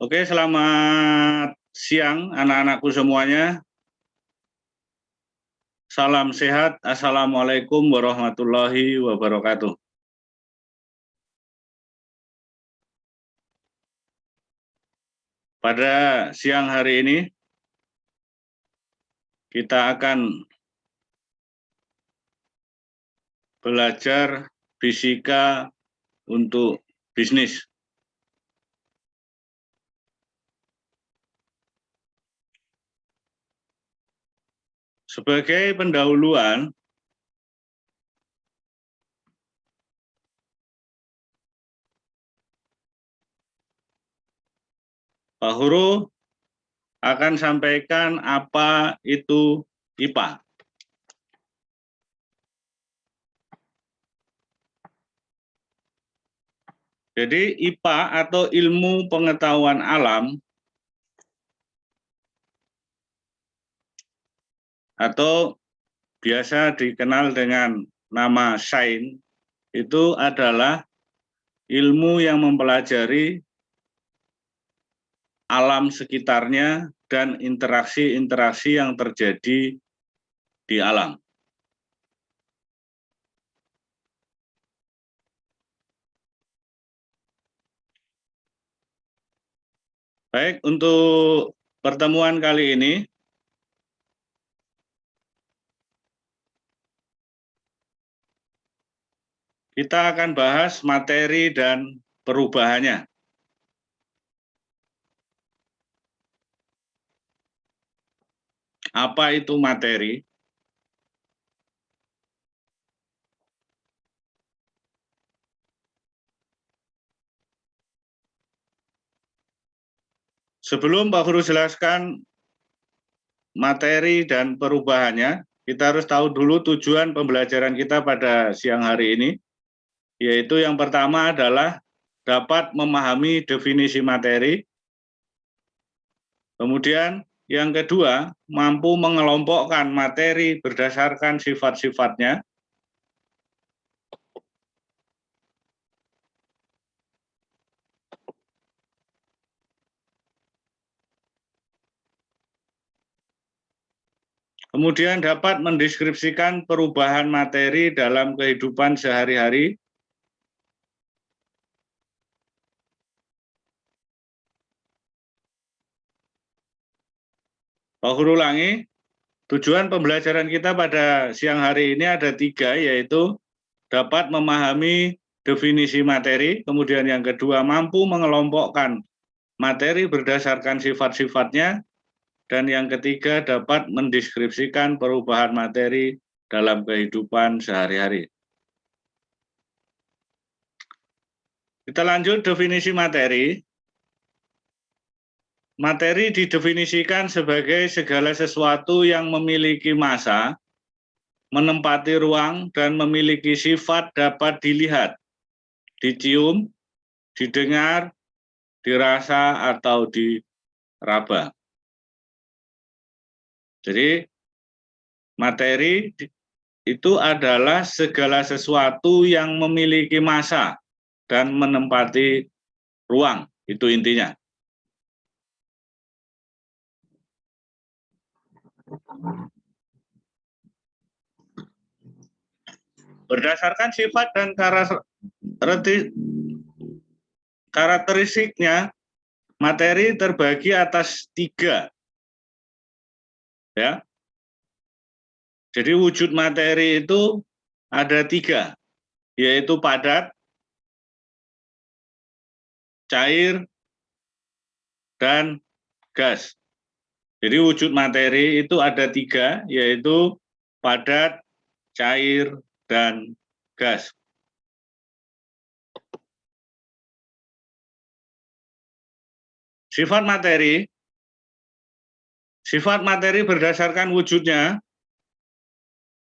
Oke, selamat siang anak-anakku semuanya. Salam sehat. Assalamualaikum warahmatullahi wabarakatuh. Pada siang hari ini, kita akan belajar fisika untuk bisnis. Sebagai pendahuluan, Pak Huru akan sampaikan apa itu IPA. Jadi IPA atau ilmu pengetahuan alam atau biasa dikenal dengan nama sains itu adalah ilmu yang mempelajari alam sekitarnya dan interaksi-interaksi yang terjadi di alam. Baik, untuk pertemuan kali ini, kita akan bahas materi dan perubahannya. Apa itu materi? Sebelum Pak Guru jelaskan materi dan perubahannya, kita harus tahu dulu tujuan pembelajaran kita pada siang hari ini, yaitu yang pertama adalah dapat memahami definisi materi, kemudian yang kedua, mampu mengelompokkan materi berdasarkan sifat-sifatnya. Kemudian dapat mendeskripsikan perubahan materi dalam kehidupan sehari-hari. Pak Guru ulangi, tujuan pembelajaran kita pada siang hari ini ada 3, yaitu dapat memahami definisi materi, kemudian yang kedua mampu mengelompokkan materi berdasarkan sifat-sifatnya, dan yang ketiga dapat mendeskripsikan perubahan materi dalam kehidupan sehari-hari. Kita lanjut definisi materi. Materi didefinisikan sebagai segala sesuatu yang memiliki massa, menempati ruang, dan memiliki sifat dapat dilihat, dicium, didengar, dirasa, atau diraba. Jadi materi itu adalah segala sesuatu yang memiliki massa dan menempati ruang, itu intinya. Berdasarkan sifat dan karakteristiknya, materi terbagi atas 3. Ya. Jadi wujud materi itu ada 3, yaitu padat, cair, dan gas. Jadi wujud materi itu ada 3, yaitu padat, cair, dan gas. Sifat materi berdasarkan wujudnya,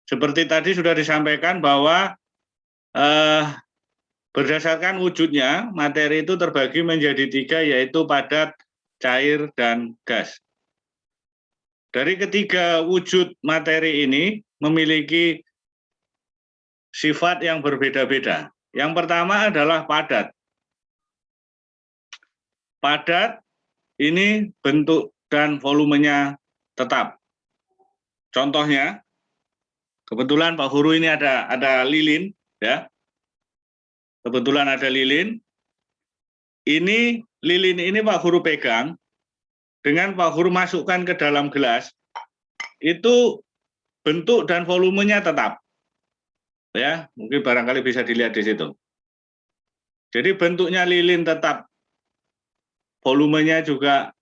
seperti tadi sudah disampaikan bahwa berdasarkan wujudnya, materi itu terbagi menjadi 3, yaitu padat, cair, dan gas. Dari ketiga wujud materi ini memiliki sifat yang berbeda-beda. Yang pertama adalah padat. Padat ini bentuk dan volumenya tetap. Contohnya, kebetulan Pak Guru ini ada lilin, ya. Kebetulan ada lilin. Ini lilin ini Pak Guru pegang, dengan Pak Guru masukkan ke dalam gelas, itu bentuk dan volumenya tetap. Ya, mungkin barangkali bisa dilihat di situ. Jadi bentuknya lilin tetap, volumenya juga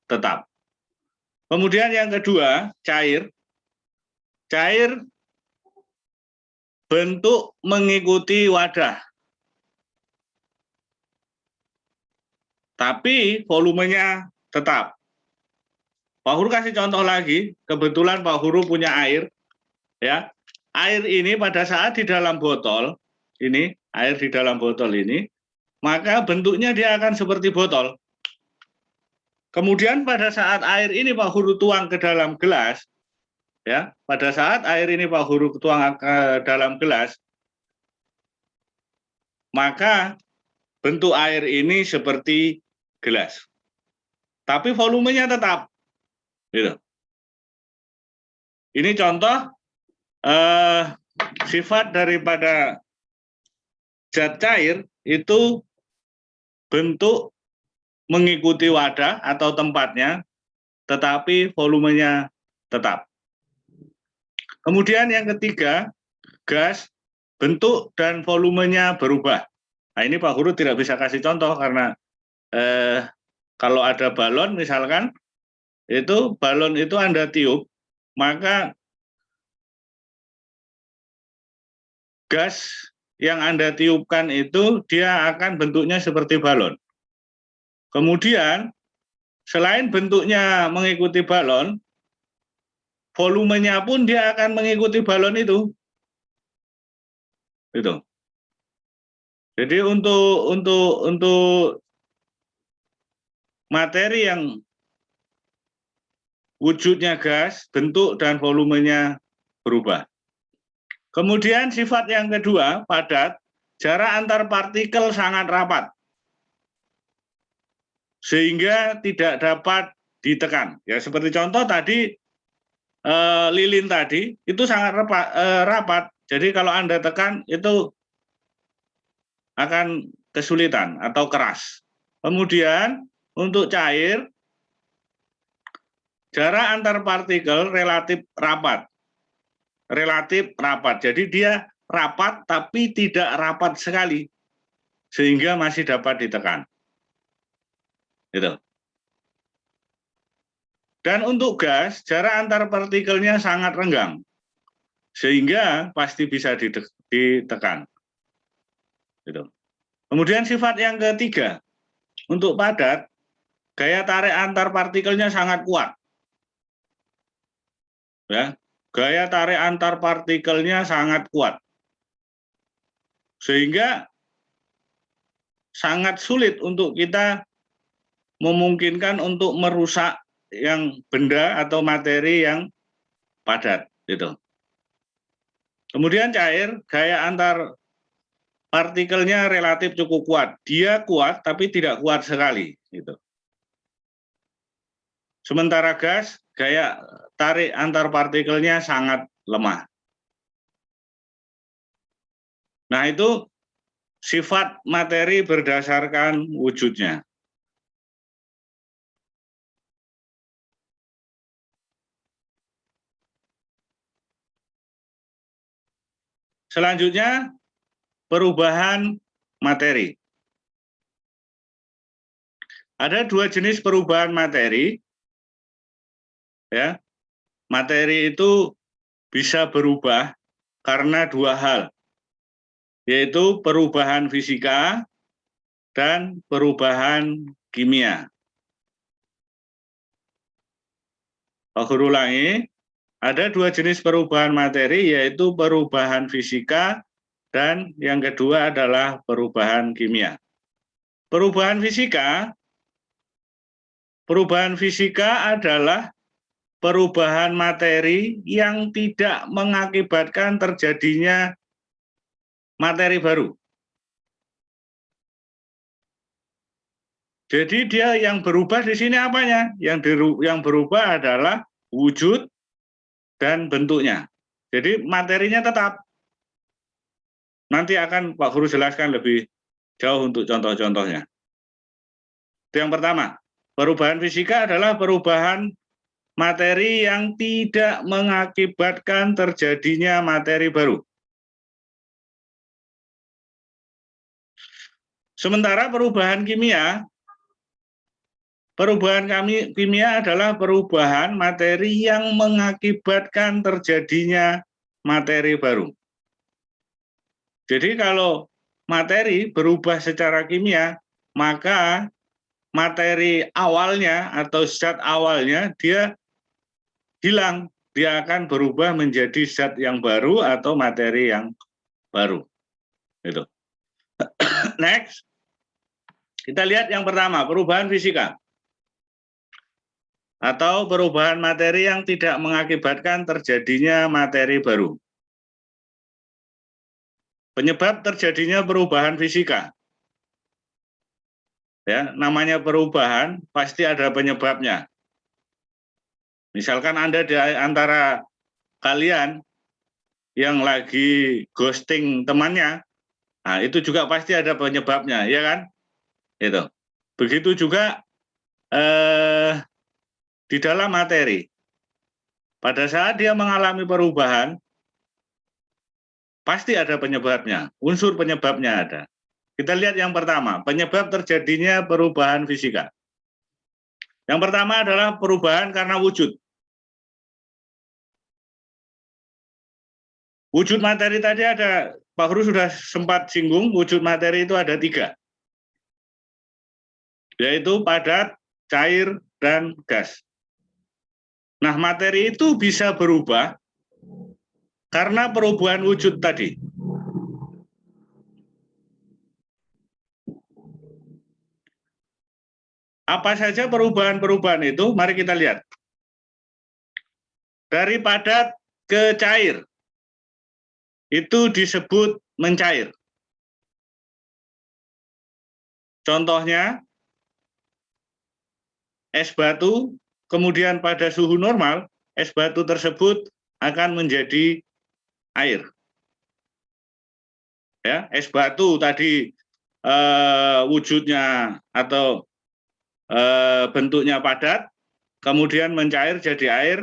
tetap. Kemudian yang kedua, cair. Cair bentuk mengikuti wadah, tapi volumenya tetap. Pak Guru kasih contoh lagi, kebetulan Pak Guru punya air, ya. Air ini pada saat di dalam botol, ini air di dalam botol ini, maka bentuknya dia akan seperti botol. Kemudian pada saat air ini Pak Guru tuang ke dalam gelas, ya, pada saat air ini Pak Guru tuang ke dalam gelas, maka bentuk air ini seperti gelas, tapi volumenya tetap. Gitu. Ini contoh sifat daripada zat cair itu bentuk mengikuti wadah atau tempatnya, tetapi volumenya tetap. Kemudian yang ketiga, gas, bentuk dan volumenya berubah. Nah, ini Pak Guru tidak bisa kasih contoh karena kalau ada balon misalkan, itu balon itu Anda tiup, maka gas yang Anda tiupkan itu dia akan bentuknya seperti balon. Kemudian selain bentuknya mengikuti balon, volumenya pun dia akan mengikuti balon itu. Gitu. Jadi untuk materi yang wujudnya gas, bentuk dan volumenya berubah. Kemudian sifat yang kedua, padat, jarak antar partikel sangat rapat, sehingga tidak dapat ditekan. Ya, seperti contoh tadi, lilin tadi, itu sangat rapat. Jadi kalau Anda tekan, itu akan kesulitan atau keras. Kemudian untuk cair, jarak antar partikel relatif rapat. Relatif rapat. Jadi dia rapat tapi tidak rapat sekali, sehingga masih dapat ditekan. Gitu. Dan untuk gas, jarak antar partikelnya sangat renggang, sehingga pasti bisa ditekan. Gitu. Kemudian sifat yang ketiga, untuk padat, gaya tarik antar partikelnya sangat kuat. Ya, gaya tarik antar partikelnya sangat kuat, sehingga sangat sulit untuk kita memungkinkan untuk merusak yang benda atau materi yang padat. Gitu. Kemudian cair, gaya antar partikelnya relatif cukup kuat. Dia kuat, tapi tidak kuat sekali. Gitu. Sementara gas, gaya tarik antar partikelnya sangat lemah. Nah, itu sifat materi berdasarkan wujudnya. Selanjutnya, perubahan materi. Ada dua jenis perubahan materi. Ya, materi itu bisa berubah karena dua hal, yaitu perubahan fisika dan perubahan kimia. Aku ulangi, ada dua jenis perubahan materi, yaitu perubahan fisika dan yang kedua adalah perubahan kimia. Perubahan fisika adalah perubahan materi yang tidak mengakibatkan terjadinya materi baru. Jadi dia yang berubah di sini apanya? Yang berubah adalah wujud dan bentuknya. Jadi materinya tetap. Nanti akan Pak Guru jelaskan lebih jauh untuk contoh-contohnya. Itu yang pertama. Perubahan fisika adalah perubahan materi yang tidak mengakibatkan terjadinya materi baru. Sementara perubahan kimia adalah perubahan materi yang mengakibatkan terjadinya materi baru. Jadi kalau materi berubah secara kimia, maka materi awalnya atau zat awalnya dia hilang. Dia akan berubah menjadi zat yang baru atau materi yang baru. Gitu. Next, kita lihat yang pertama, perubahan fisika. Atau perubahan materi yang tidak mengakibatkan terjadinya materi baru. Penyebab terjadinya perubahan fisika. Ya, namanya perubahan pasti ada penyebabnya. Misalkan Anda di antara kalian yang lagi ghosting temannya, nah itu juga pasti ada penyebabnya, ya kan? Itu. Begitu juga di dalam materi. Pada saat dia mengalami perubahan, pasti ada penyebabnya, unsur penyebabnya ada. Kita lihat yang pertama, penyebab terjadinya perubahan fisika. Yang pertama adalah perubahan karena wujud. Wujud materi tadi ada, Pak Guru sudah sempat singgung, wujud materi itu ada 3. Yaitu padat, cair, dan gas. Nah, materi itu bisa berubah karena perubahan wujud tadi. Apa saja perubahan-perubahan itu? Mari kita lihat. Dari padat ke cair, itu disebut mencair. Contohnya, es batu, kemudian pada suhu normal, es batu tersebut akan menjadi air. Ya, es batu tadi wujudnya atau bentuknya padat, kemudian mencair jadi air,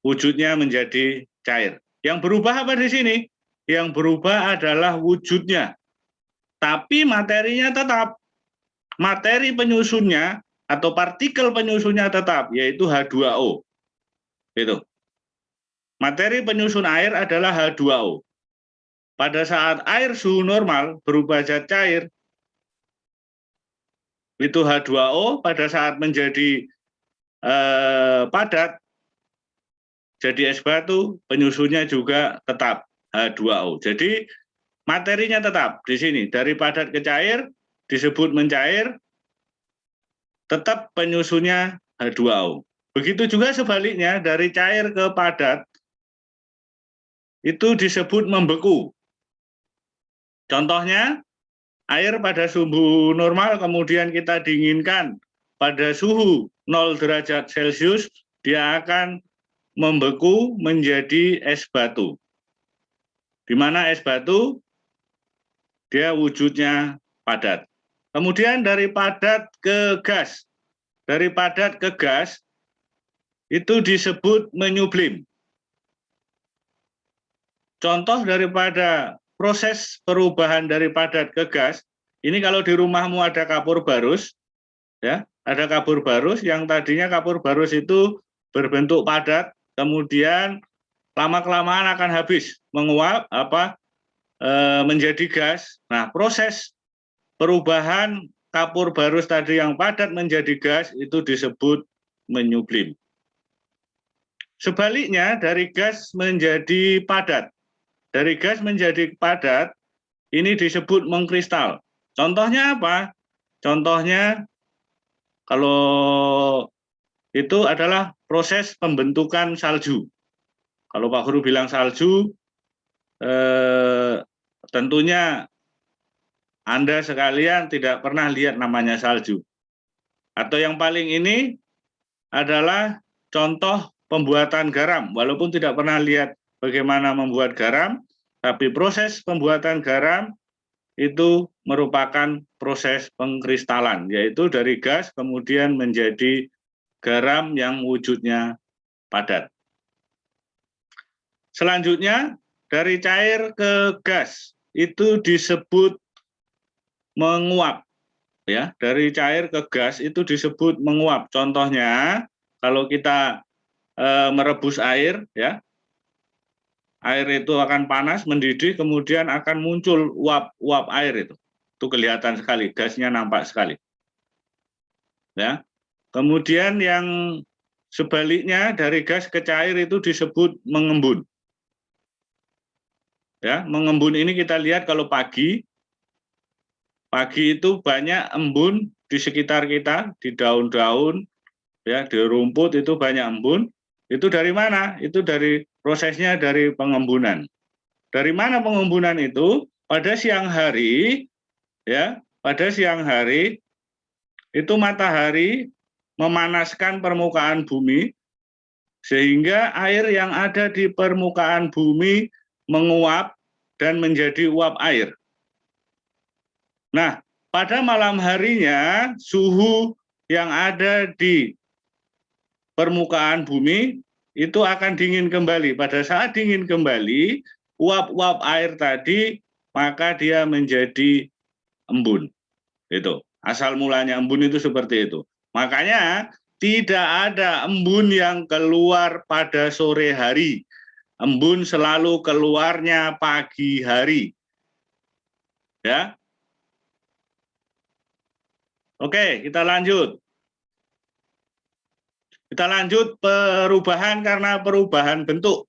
wujudnya menjadi cair. Yang berubah apa di sini? Yang berubah adalah wujudnya, tapi materinya tetap. Materi penyusunnya atau partikel penyusunnya tetap, yaitu H2O. Itu. Materi penyusun air adalah H2O. Pada saat air suhu normal berubah zat cair, itu H2O, pada saat menjadi padat, jadi es batu, penyusunnya juga tetap H2O. Jadi materinya tetap di sini, dari padat ke cair, disebut mencair, tetap penyusunnya H2O. Begitu juga sebaliknya, dari cair ke padat, itu disebut membeku. Contohnya, air pada suhu normal, kemudian kita dinginkan pada suhu 0 derajat Celcius, dia akan membeku menjadi es batu. Di mana es batu, dia wujudnya padat. Kemudian dari padat ke gas. Dari padat ke gas, itu disebut menyublim. Contoh daripada proses perubahan dari padat ke gas, ini kalau di rumahmu ada kapur barus, ya, ada kapur barus yang tadinya kapur barus itu berbentuk padat, kemudian lama-kelamaan akan habis, menguap menjadi gas. Nah, proses perubahan kapur barus tadi yang padat menjadi gas itu disebut menyublim. Sebaliknya, dari gas menjadi padat. Dari gas menjadi padat, ini disebut mengkristal. Contohnya apa? Contohnya, kalau itu adalah proses pembentukan salju. Kalau Pak Guru bilang salju, tentunya Anda sekalian tidak pernah lihat namanya salju. Atau yang paling ini adalah contoh pembuatan garam. Walaupun tidak pernah lihat bagaimana membuat garam, tapi proses pembuatan garam itu merupakan proses pengkristalan, yaitu dari gas kemudian menjadi garam yang wujudnya padat. Selanjutnya, dari cair ke gas itu disebut menguap. Ya, dari cair ke gas itu disebut menguap. Contohnya, kalau kita merebus air, ya, air itu akan panas, mendidih, kemudian akan muncul uap air itu. Itu kelihatan sekali, gasnya nampak sekali. Ya. Kemudian yang sebaliknya dari gas ke cair itu disebut mengembun. Ya, mengembun ini kita lihat kalau pagi itu banyak embun di sekitar kita, di daun-daun, ya, di rumput itu banyak embun. Itu dari mana? Itu dari prosesnya dari pengembunan. Dari mana pengembunan itu? Pada siang hari, ya, pada siang hari itu matahari memanaskan permukaan bumi sehingga air yang ada di permukaan bumi menguap dan menjadi uap air. Nah, pada malam harinya suhu yang ada di permukaan bumi itu akan dingin kembali. Pada saat dingin kembali, uap-uap air tadi maka dia menjadi embun. Itu asal mulanya embun itu seperti itu. Makanya tidak ada embun yang keluar pada sore hari. Embun selalu keluarnya pagi hari. Ya. Oke, kita lanjut. Kita lanjut perubahan karena perubahan bentuk.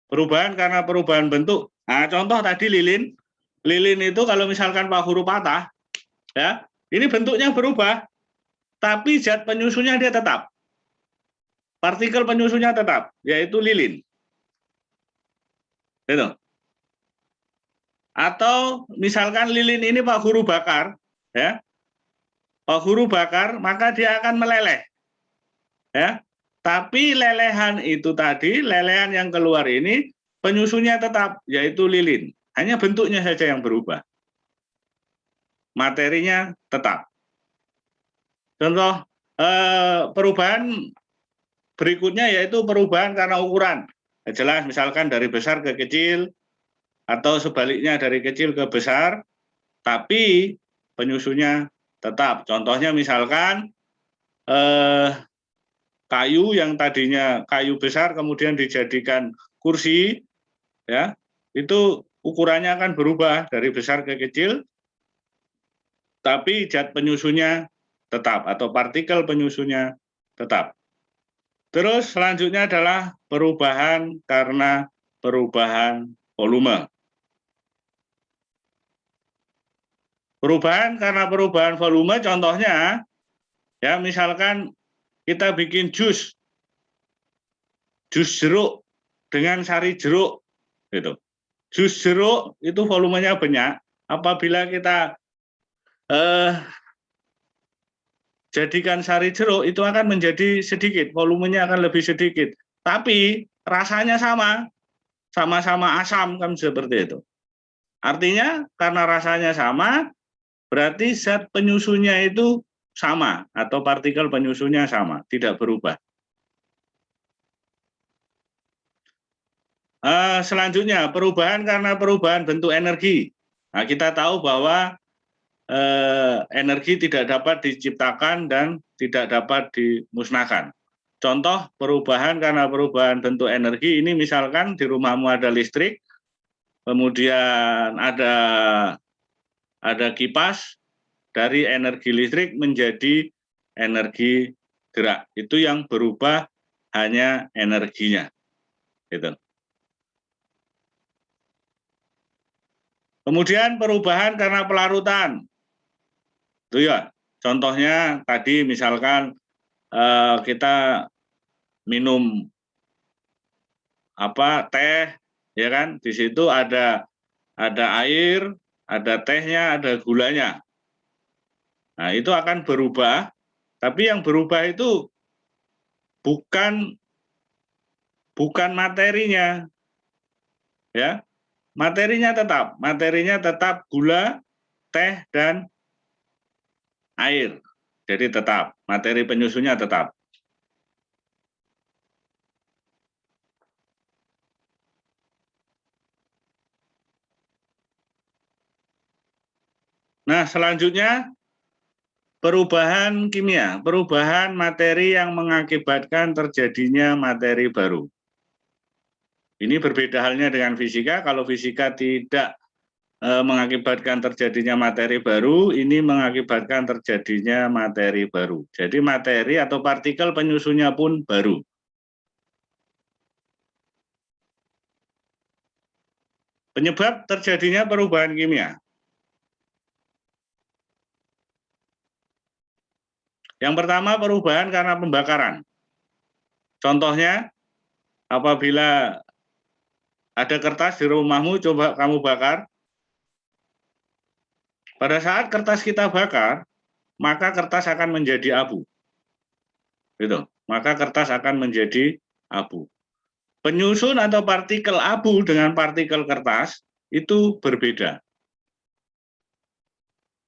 Perubahan karena perubahan bentuk. Nah, contoh tadi lilin. Lilin itu kalau misalkan Pak Guru patah, ya, ini bentuknya berubah, tapi zat penyusunnya dia tetap. Partikel penyusunnya tetap, yaitu lilin. Gitu. Atau misalkan lilin ini Pak Guru bakar, ya, Pak Guru bakar, maka dia akan meleleh. Ya. Tapi lelehan itu tadi, lelehan yang keluar ini penyusunnya tetap, yaitu lilin. Hanya bentuknya saja yang berubah. Materinya tetap. Contoh perubahan berikutnya yaitu perubahan karena ukuran. Jelas misalkan dari besar ke kecil atau sebaliknya dari kecil ke besar, tapi penyusunnya tetap. Contohnya misalkan kayu yang tadinya kayu besar kemudian dijadikan kursi, ya, itu ukurannya akan berubah dari besar ke kecil, tapi zat penyusunnya tetap atau partikel penyusunnya tetap. Terus selanjutnya adalah perubahan karena perubahan volume. Perubahan karena perubahan volume contohnya, ya, misalkan kita bikin jus jeruk dengan sari jeruk, gitu. Jus jeruk itu volumenya banyak. Apabila kita jadikan sari jeruk itu akan menjadi sedikit, volumenya akan lebih sedikit. Tapi rasanya sama-sama asam kan seperti itu. Artinya karena rasanya sama, berarti zat penyusunnya itu sama atau partikel penyusunnya sama, tidak berubah. Selanjutnya perubahan karena perubahan bentuk energi. Nah, kita tahu bahwa energi tidak dapat diciptakan dan tidak dapat dimusnahkan. Contoh perubahan karena perubahan bentuk energi ini misalkan di rumahmu ada listrik, kemudian ada kipas, dari energi listrik menjadi energi gerak. Itu yang berubah hanya energinya. Gitu. Kemudian perubahan karena pelarutan. Itu ya, contohnya tadi misalkan kita minum teh, ya kan? Di situ ada air, ada tehnya, ada gulanya. Nah, itu akan berubah, tapi yang berubah itu bukan materinya, ya. Materinya tetap gula, teh, dan air. Jadi tetap, materi penyusunnya tetap. Nah, selanjutnya perubahan kimia, perubahan materi yang mengakibatkan terjadinya materi baru. Ini berbeda halnya dengan fisika. Kalau fisika tidak mengakibatkan terjadinya materi baru, ini mengakibatkan terjadinya materi baru. Jadi materi atau partikel penyusunnya pun baru. Penyebab terjadinya perubahan kimia. Yang pertama, perubahan karena pembakaran. Contohnya, apabila ada kertas di rumahmu, coba kamu bakar. Pada saat kertas kita bakar, maka kertas akan menjadi abu. Gitu. Maka kertas akan menjadi abu. Penyusun atau partikel abu dengan partikel kertas itu berbeda.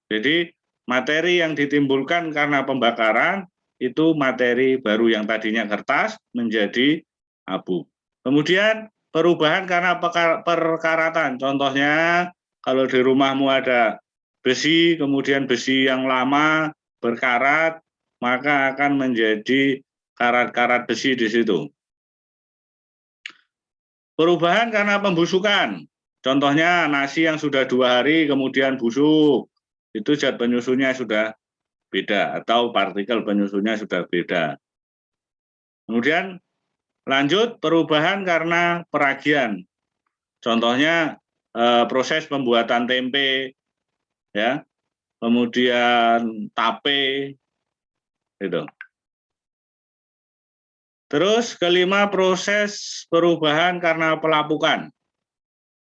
Jadi materi yang ditimbulkan karena pembakaran itu materi baru, yang tadinya kertas menjadi abu. Kemudian perubahan karena perkaratan. Contohnya kalau di rumahmu ada besi, kemudian besi yang lama berkarat, maka akan menjadi karat-karat besi di situ. Perubahan karena pembusukan. Contohnya nasi yang sudah 2 hari kemudian busuk, itu zat penyusunnya sudah beda atau partikel penyusunnya sudah beda. Kemudian lanjut, perubahan karena peragian. Contohnya proses pembuatan tempe, ya, kemudian tape, gitu. Terus kelima, proses perubahan karena pelapukan.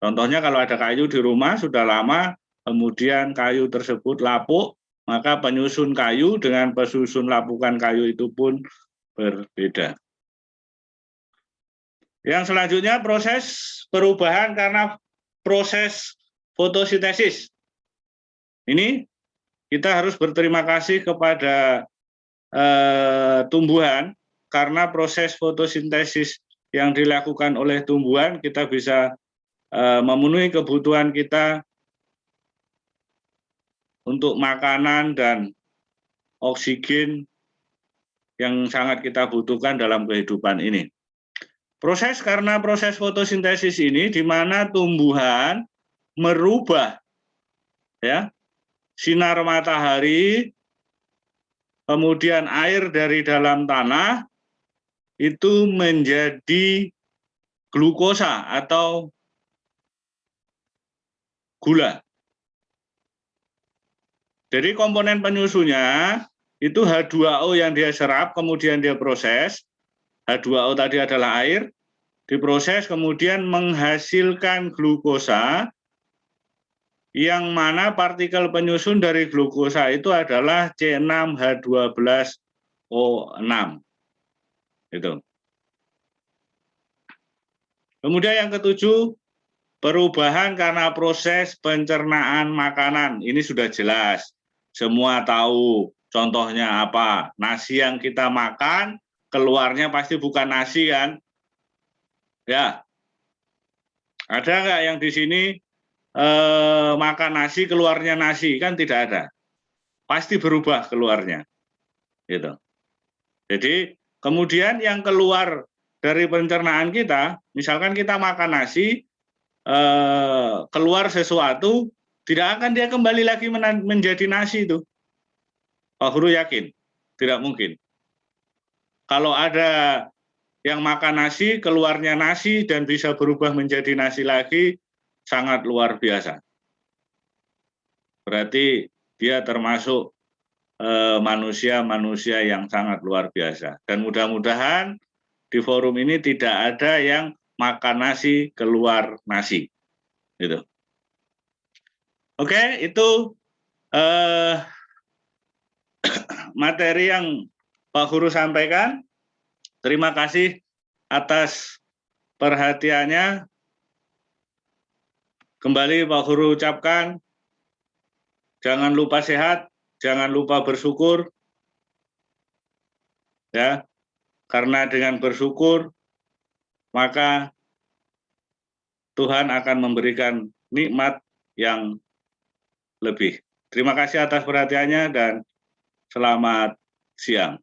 Contohnya kalau ada kayu di rumah sudah lama, kemudian kayu tersebut lapuk, maka penyusun kayu dengan penyusun lapukan kayu itu pun berbeda. Yang selanjutnya proses perubahan karena proses fotosintesis. Ini kita harus berterima kasih kepada tumbuhan, karena proses fotosintesis yang dilakukan oleh tumbuhan kita bisa memenuhi kebutuhan kita untuk makanan dan oksigen yang sangat kita butuhkan dalam kehidupan ini. Karena proses fotosintesis ini di mana tumbuhan merubah, ya, sinar matahari, kemudian air dari dalam tanah itu menjadi glukosa atau gula. Jadi komponen penyusunnya itu H2O yang dia serap, kemudian dia proses. H2O tadi adalah air, diproses kemudian menghasilkan glukosa, yang mana partikel penyusun dari glukosa itu adalah C6H12O6. Itu. Kemudian yang ketujuh, perubahan karena proses pencernaan makanan. Ini sudah jelas, semua tahu contohnya apa. Nasi yang kita makan, keluarnya pasti bukan nasi kan? Ya, ada nggak yang di sini makan nasi, keluarnya nasi? Kan tidak ada. Pasti berubah keluarnya. Gitu. Jadi kemudian yang keluar dari pencernaan kita, misalkan kita makan nasi, keluar sesuatu, tidak akan dia kembali lagi menjadi nasi itu. Pak Guru yakin? Tidak mungkin. Kalau ada yang makan nasi, keluarnya nasi dan bisa berubah menjadi nasi lagi, sangat luar biasa. Berarti dia termasuk manusia-manusia yang sangat luar biasa. Dan mudah-mudahan di forum ini tidak ada yang makan nasi, keluar nasi. Gitu. Oke, itu materi yang Pak Guru sampaikan. Terima kasih atas perhatiannya. Kembali Pak Guru ucapkan, jangan lupa sehat, jangan lupa bersyukur. Ya, karena dengan bersyukur, maka Tuhan akan memberikan nikmat yang lebih. Terima kasih atas perhatiannya dan selamat siang.